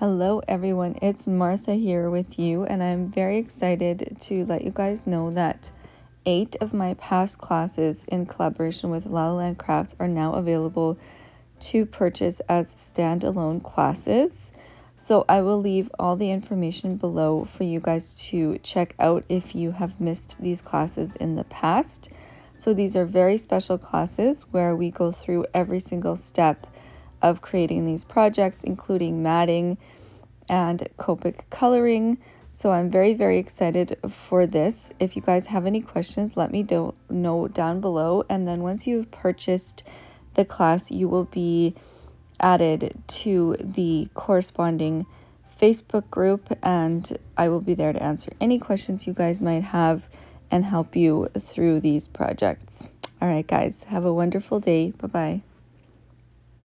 Hello everyone, it's Martha here with you, and I'm very excited to let you guys know that 8 of my past classes in collaboration with La La Land Crafts are now available to purchase as standalone classes. So I will leave all the information below for you guys to check out if you have missed these classes in the past. So these are very special classes where we go through every single step of creating these projects, including matting and Copic coloring. So I'm very, very excited for this. If you guys have any questions, let me know down below. And then once you've purchased the class, you will be added to the corresponding Facebook group, and I will be there to answer any questions you guys might have and help you through these projects. All right, guys, have a wonderful day. Bye-bye.